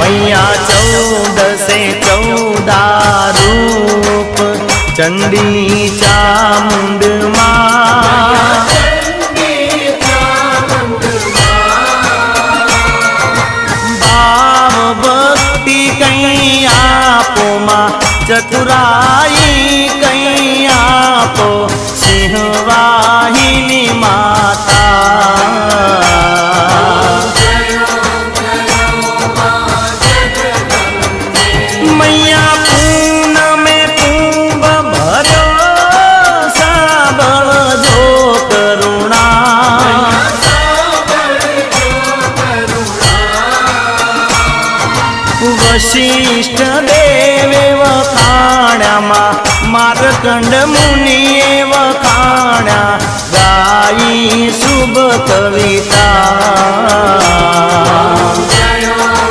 मैया 14 रूप चंडी चामुंड मां भाव भक्ति कहीं आपो मां चतुराई कहीं आपो सिंहवाहिनी माता मैया पून में कुंभ भरो साबल जो करुणा वशिष्ठ देवे वखाण्या मार्कंड मुनिए वखाण्या गाई शुभ कविता।